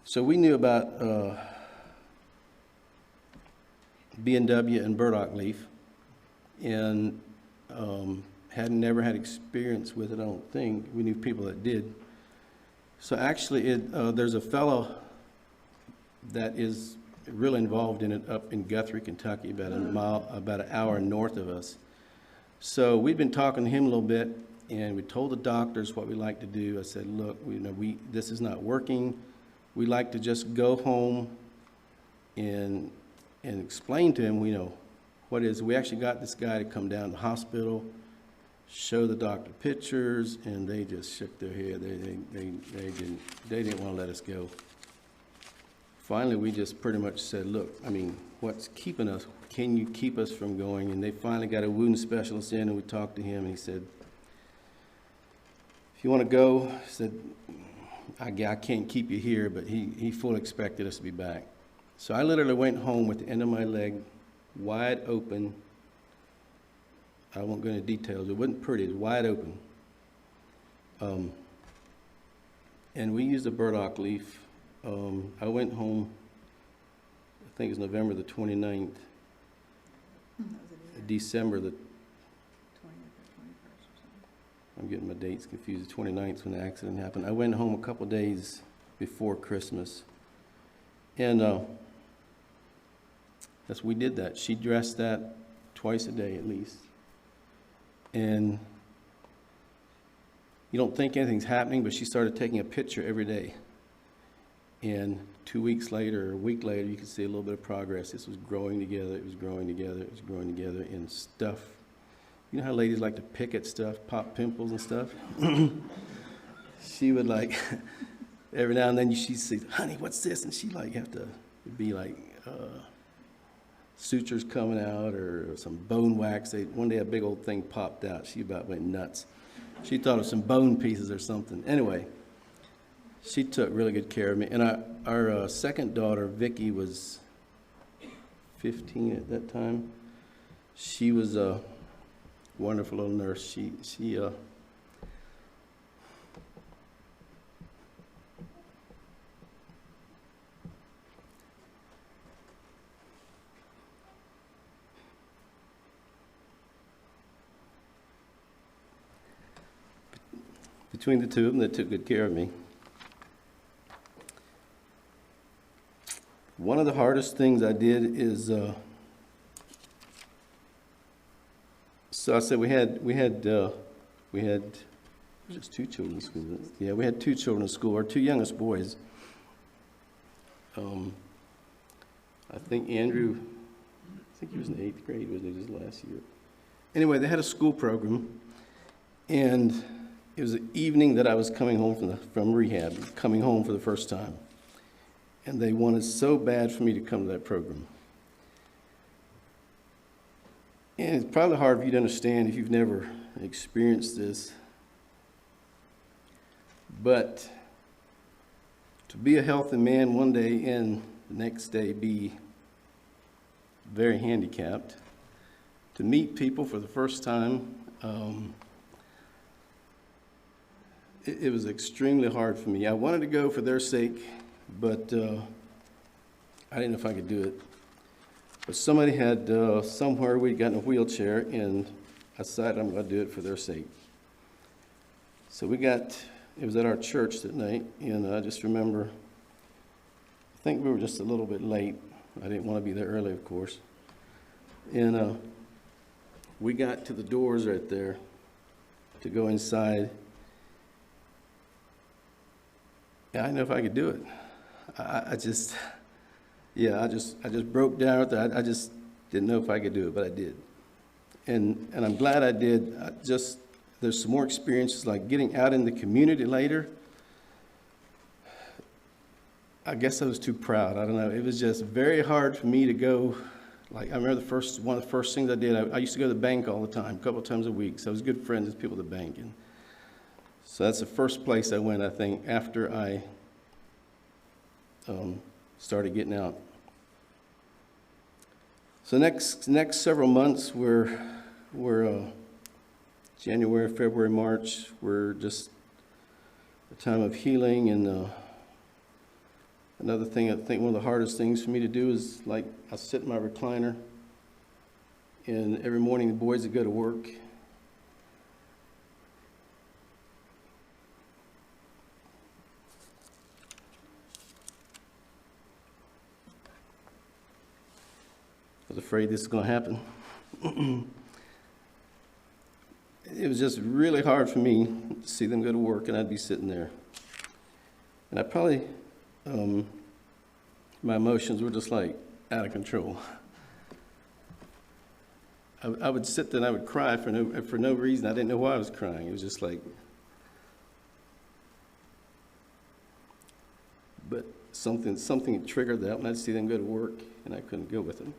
Speaker 1: so we knew about B&W and burdock leaf, and never had experience with it, I don't think. We knew people that did. So actually, there's a fellow that is really involved in it up in Guthrie, Kentucky, about an hour north of us. So we'd been talking to him a little bit, and we told the doctors what we like to do. I said, look, this is not working. We like to just go home and explain to him, what is. We actually got this guy to come down to the hospital, show the doctor pictures, and they just shook their head. They didn't want to let us go. Finally, we just pretty much said, look, what's keeping us? Can you keep us from going? And they finally got a wound specialist in, and we talked to him, and he said, if you want to go, he said, I can't keep you here, but he fully expected us to be back. So I literally went home with the end of my leg wide open. I won't go into details. It wasn't pretty. It was wide open. And we used a burdock leaf. I went home, I think it was November the 29th, December the 20th or 21st or something. I'm getting my dates confused. The 29th when the accident happened. I went home a couple days before Christmas. And we did that. She dressed that twice a day at least. And you don't think anything's happening, but she started taking a picture every day. And 2 weeks later, or a week later, you could see a little bit of progress. This was growing together, it was growing together, it was growing together, and stuff. You know how ladies like to pick at stuff, pop pimples and stuff? She would every now and then she'd say, honey, what's this? And she'd have to be sutures coming out or some bone wax. One day a big old thing popped out. She about went nuts. She thought it was some bone pieces or something. Anyway, she took really good care of me. And our second daughter, Vicky, was 15 at that time. She was a wonderful little nurse. She between the two of them, they took good care of me. One of the hardest things I did is, so I said we had just 2 children in school. Yeah, we had 2 children in school, our 2 youngest boys. I think Andrew, he was in the 8th grade, wasn't he, his last year? Anyway, they had a school program, and it was the evening that I was coming home from rehab, coming home for the first time. And they wanted so bad for me to come to that program. And it's probably hard for you to understand if you've never experienced this. But to be a healthy man one day and the next day be very handicapped, to meet people for the first time, it was extremely hard for me. I wanted to go for their sake, but I didn't know if I could do it. But somebody had somewhere we'd gotten a wheelchair, and I decided I'm going to do it for their sake. So it was at our church that night, and I just remember, I think we were just a little bit late. I didn't want to be there early, of course. And we got to the doors right there to go inside. I didn't know if I could do it. I just, Yeah, I just broke down with that. I just didn't know if I could do it, but I did. And I'm glad I did. There's some more experiences like getting out in the community later. I guess I was too proud. I don't know. It was just very hard for me to go. Like, I remember one of the first things I did, I used to go to the bank all the time, a couple of times a week. So I was good friends with people at the bank. And so that's the first place I went, I think, after I started getting out. So next several months were January, February, March. Were just a time of healing. And another thing, I think one of the hardest things for me to do is, like, I sit in my recliner, and every morning the boys would go to work. I was afraid this was going to happen. It was just really hard for me to see them go to work, and I'd be sitting there. And I probably, my emotions were just like out of control. I would sit there and I would cry for no reason. I didn't know why I was crying. It was just like, but something triggered that when I'd see them go to work, and I couldn't go with them.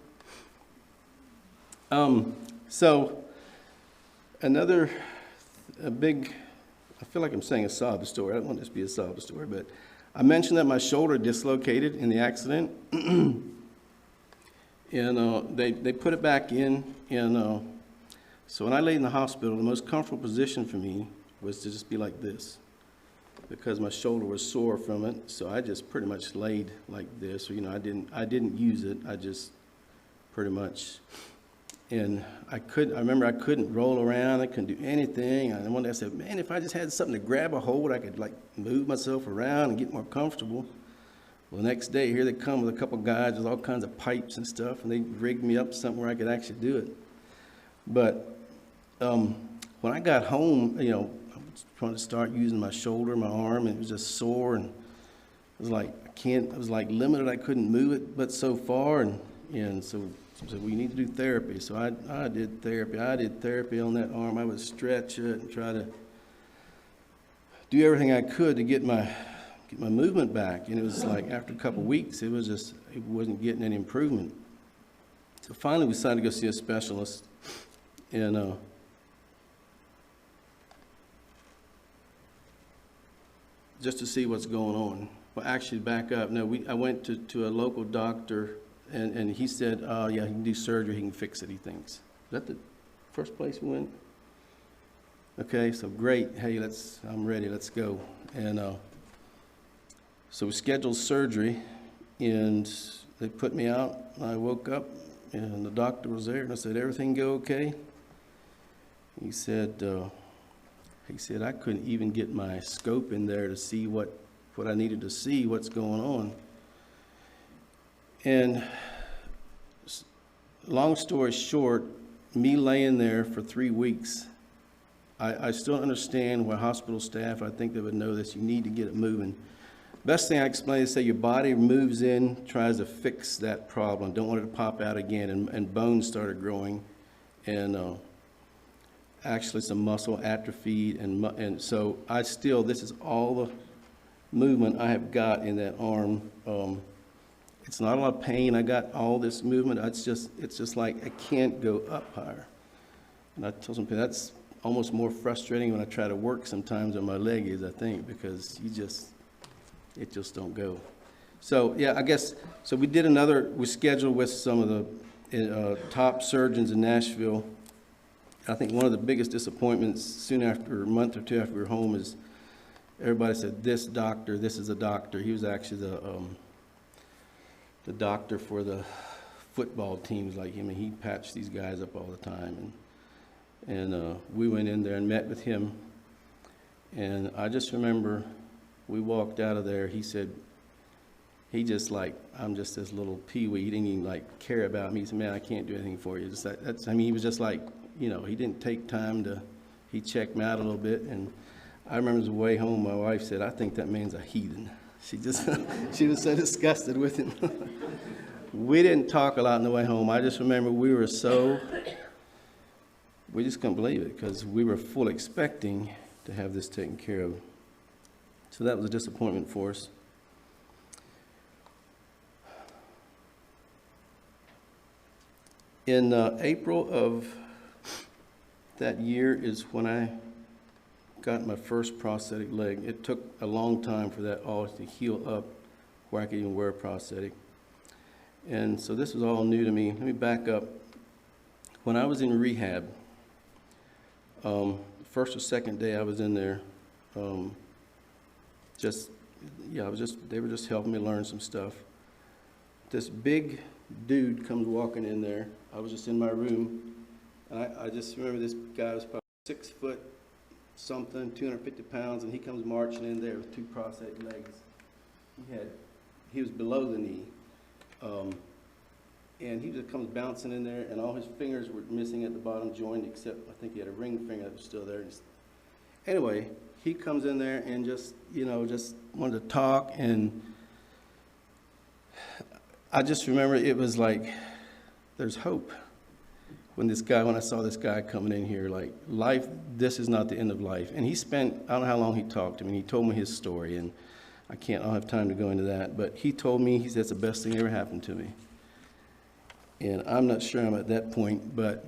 Speaker 1: So another big, I feel like I'm saying a sob story. I don't want this to be a sob story, but I mentioned that my shoulder dislocated in the accident. And they put it back in. And so when I laid in the hospital, the most comfortable position for me was to just be like this, because my shoulder was sore from it. So I just pretty much laid like this. You know, I didn't use it. I just pretty much. And I remember I couldn't roll around. I couldn't do anything. And one day I said, man, if I just had something to grab a hold, I could like move myself around and get more comfortable. Well, the next day, here they come with a couple guys with all kinds of pipes and stuff, and they rigged me up something where I could actually do it. But when I got home, you know, I was trying to start using my shoulder, my arm, and it was just sore, and it was like, I was like limited. I couldn't move it but so far, and so we need to do therapy. So I did therapy. I did therapy on that arm. I would stretch it and try to do everything I could to get my movement back. And it was like after a couple of weeks, it wasn't getting any improvement. So finally we decided to go see a specialist. And just to see what's going on. Well, actually back up. No, I went to a local doctor, and he said, yeah, he can do surgery, he can fix it, he thinks. Is that the first place we went? Okay, so great. Hey, I'm ready, let's go. And so we scheduled surgery, and they put me out. I woke up, and the doctor was there, and I said, everything go okay? He said, I couldn't even get my scope in there to see what I needed to see, what's going on. And long story short, me laying there for 3 weeks, I still understand why hospital staff, I think they would know this, you need to get it moving. Best thing I explain is say your body moves in, tries to fix that problem, don't want it to pop out again, and bones started growing, and actually some muscle atrophied, and so this is all the movement I have got in that arm. It's not a lot of pain. I got all this movement. It's just like I can't go up higher. And I told some people that's almost more frustrating when I try to work sometimes on my leg is, I think, because it just don't go. So yeah, I guess, so we scheduled with some of the top surgeons in Nashville. I think one of the biggest disappointments soon after, a month or two after we were home, is everybody said, this is a doctor. He was actually the doctor for the football teams like him, and he patched these guys up all the time. And we went in there and met with him. And I just remember we walked out of there, he said, I'm just this little peewee. He didn't even care about me. He said, man, I can't do anything for you. He was just like, he didn't take time he checked me out a little bit. And I remember the way home, my wife said, I think that man's a heathen. She was so disgusted with him. we didn't talk a lot on the way home. I just remember we just couldn't believe it because we were full expecting to have this taken care of. So that was a disappointment for us. In April of that year is when I got my first prosthetic leg. It took a long time for that all to heal up where I could even wear a prosthetic. And so this was all new to me. Let me back up. When I was in rehab, first or second day I was in there, they were just helping me learn some stuff. This big dude comes walking in there. I was just in my room. I just remember this guy was probably 6 foot something, 250 pounds, and he comes marching in there with 2 prosthetic legs. He was below the knee. And he just comes bouncing in there, and all his fingers were missing at the bottom joint, except I think he had a ring finger that was still there. Anyway, he comes in there and just wanted to talk, and I just remember it was like, there's hope. When I saw this guy coming in here, like, life, this is not the end of life. And he spent, I don't know how long he talked to me, and he told me his story, and I don't have time to go into that, but he told me, he said, it's the best thing ever happened to me. And I'm not sure I'm at that point, but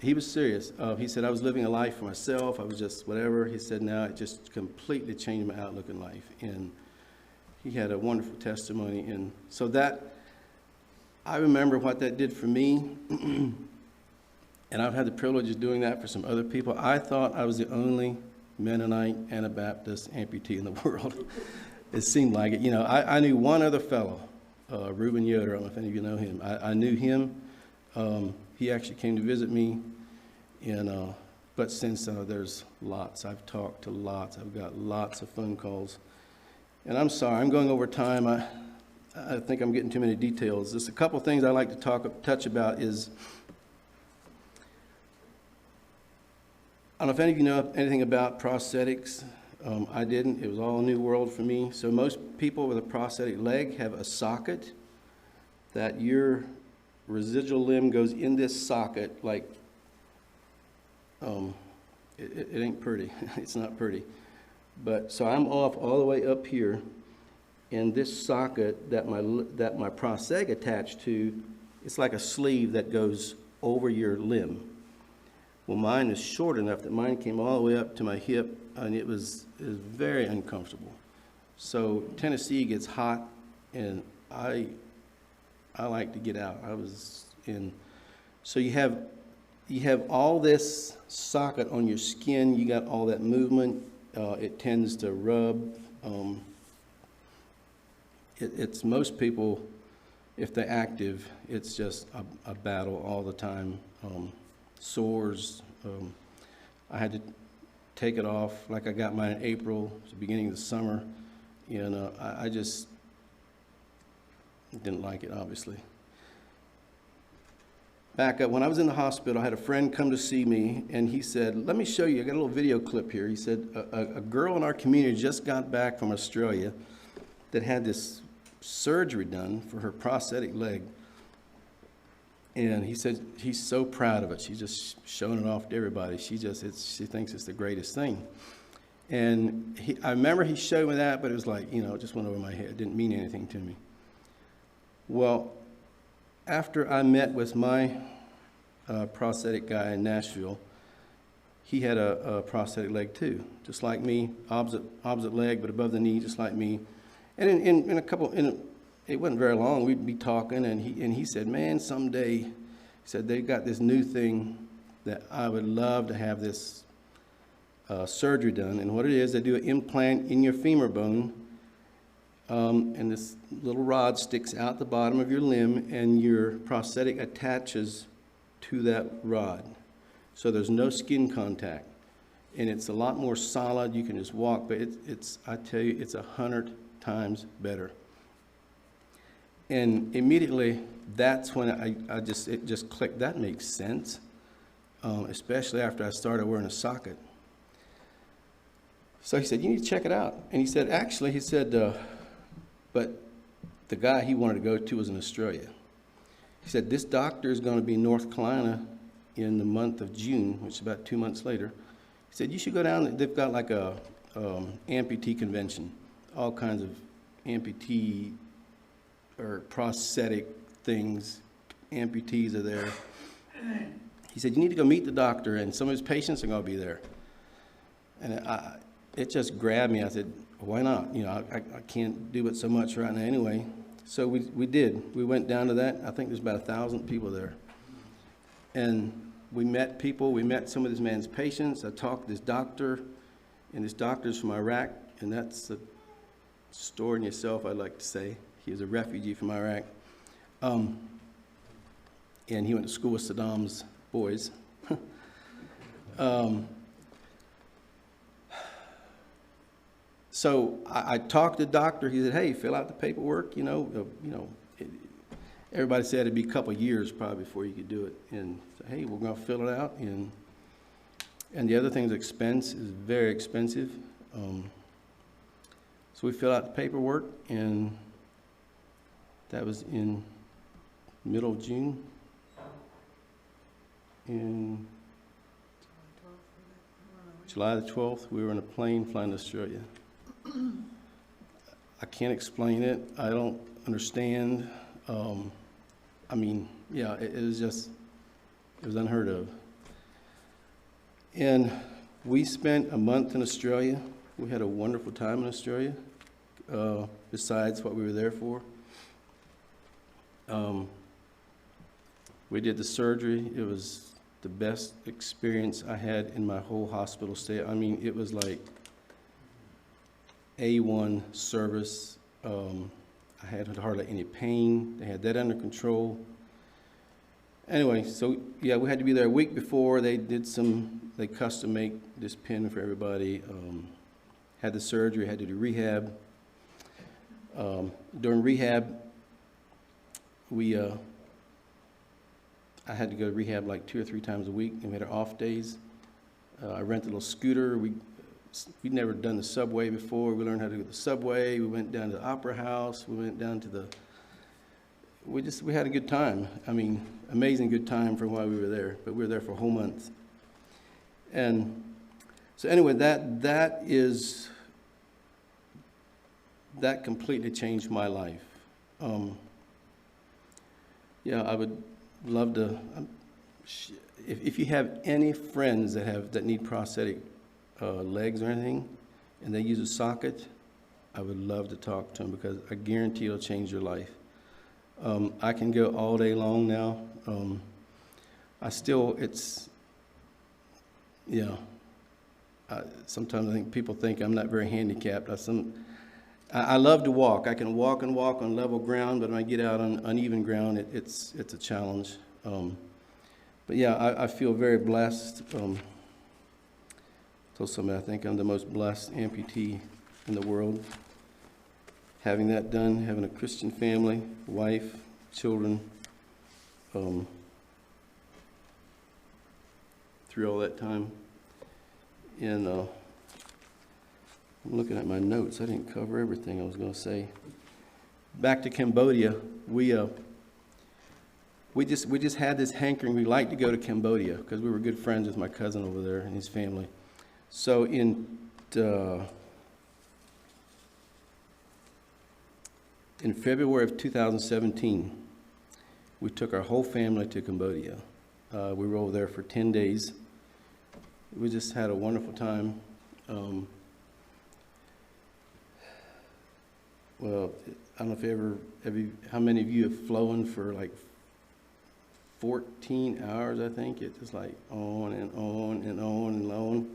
Speaker 1: he was serious. He said, I was living a life for myself, I was just whatever. He said, now it just completely changed my outlook in life. And he had a wonderful testimony. And so I remember what that did for me. And I've had the privilege of doing that for some other people. I thought I was the only Mennonite Anabaptist amputee in the world. It seemed like it. I knew one other fellow, Reuben Yoder. I don't know if any of you know him. I knew him. He actually came to visit me. But since there's lots, I've talked to lots. I've got lots of phone calls. And I'm sorry, I'm going over time. I think I'm getting too many details. Just a couple things I'd like to touch about is, I don't know if any of you know anything about prosthetics. I didn't. It was all a new world for me. So most people with a prosthetic leg have a socket that your residual limb goes in this socket, like, it ain't pretty. It's not pretty. But so I'm off all the way up here, and this socket that my prosthetic attached to, it's like a sleeve that goes over your limb. Well, mine is short enough that mine came all the way up to my hip, and it was very uncomfortable. So Tennessee gets hot, and I like to get out. So you have all this socket on your skin. You got all that movement. It tends to rub. It's most people, if they're active, it's just a battle all the time. Sores. I had to take it off. Like I got mine in April, it's the beginning of the summer, and I just didn't like it, obviously. Back up, when I was in the hospital, I had a friend come to see me, and he said, let me show you, I got a little video clip here. He said, a girl in our community just got back from Australia that had this surgery done for her prosthetic leg. And he said he's so proud of it. She's just showing it off to everybody. She thinks it's the greatest thing. And I remember he showed me that, but it was like, it just went over my head. It didn't mean anything to me. Well, after I met with my prosthetic guy in Nashville, he had a prosthetic leg too, just like me, opposite leg, but above the knee, just like me. And it wasn't very long, we'd be talking, and he said, man, someday, he said, they've got this new thing that I would love to have this surgery done. And what it is, they do an implant in your femur bone, and this little rod sticks out the bottom of your limb, and your prosthetic attaches to that rod. So there's no skin contact. And it's a lot more solid, you can just walk, but I tell you, it's 100 times better. And immediately, that's when it just clicked. That makes sense, especially after I started wearing a socket. So he said, you need to check it out. And he said, actually, but the guy he wanted to go to was in Australia. He said, this doctor is going to be in North Carolina in the month of June, which is about 2 months later. He said, you should go down. They've got like a amputee convention, all kinds of amputee or prosthetic things. Amputees are there. He said, you need to go meet the doctor, and some of his patients are going to be there. And it just grabbed me. I said, why not? You know, I can't do it so much right now anyway. So we did. We went down to that. I think there's about 1,000 people there. And we met people. We met some of this man's patients. I talked to this doctor, and this doctor's from Iraq, and that's a story in itself, I'd like to say. He was a refugee from Iraq. And he went to school with Saddam's boys. So I talked to the doctor. He said, hey, fill out the paperwork. Everybody said it'd be a couple of years probably before you could do it. And said, hey, we're going to fill it out. And the other thing is expense is very expensive. So we filled out the paperwork, and that was in middle of June. In July the 12th, we were in a plane flying to Australia. I can't explain it. I don't understand. It was unheard of. And we spent a month in Australia. We had a wonderful time in Australia, besides what we were there for. We did the surgery. It was the best experience I had in my whole hospital stay. I mean, it was like A1 service. I had hardly any pain. They had that under control. Anyway, so yeah, we had to be there a week before. They custom make this pin for everybody. Had the surgery, had to do rehab. During rehab, I had to go to rehab like 2 or 3 times a week, and we had our off days. I rented a little scooter. We'd never done the subway before. We learned how to do the subway. We went down to the Opera House. We went down to we had a good time. I mean, amazing good time for why we were there. But we were there for a whole month. And so anyway, that completely changed my life. I would love to. If you have any friends that need prosthetic legs or anything, and they use a socket, I would love to talk to them, because I guarantee it'll change your life. I can go all day long now. Sometimes I think people think I'm not very handicapped. I love to walk. I can walk on level ground, but when I get out on uneven ground, it's a challenge. But yeah, I feel very blessed. Told somebody I think I'm the most blessed amputee in the world. Having that done, having a Christian family, wife, children, through all that time. And I'm looking at my notes. I didn't cover everything I was going to say. Back to Cambodia, we just had this hankering. We liked to go to Cambodia because we were good friends with my cousin over there and his family. So in February of 2017, we took our whole family to Cambodia. We were over there for 10 days. We just had a wonderful time. Well, I don't know how many of you have flown for like 14 hours, I think. It's just like on and on and on and on.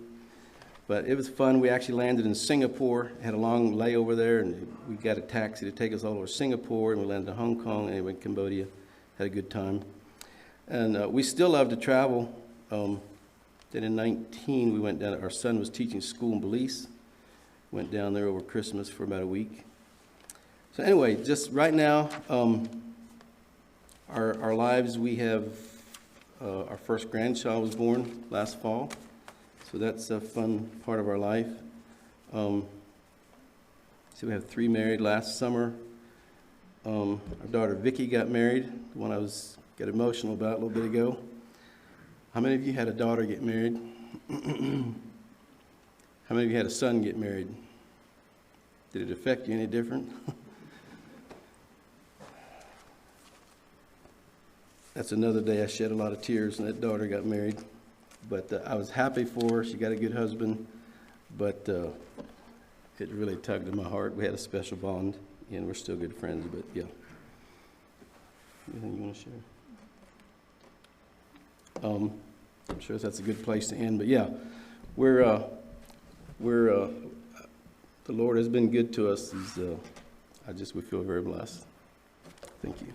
Speaker 1: But it was fun. We actually landed in Singapore, had a long layover there, and we got a taxi to take us all over Singapore, and we landed in Hong Kong, and we went to Cambodia. Had a good time. And we still love to travel. Then in 19, we went down. Our son was teaching school in Belize. Went down there over Christmas for about a week. So anyway, just right now, our lives, we have our first grandchild was born last fall. So that's a fun part of our life. So we have 3 married last summer. Our daughter Vicky got married, the one I got emotional about a little bit ago. How many of you had a daughter get married? How many of you had a son get married? Did it affect you any different? That's another day I shed a lot of tears when that daughter got married. But I was happy for her. She got a good husband. But it really tugged at my heart. We had a special bond, and we're still good friends. But yeah. Anything you want to share? I'm sure that's a good place to end. But yeah, the Lord has been good to us. We feel very blessed. Thank you.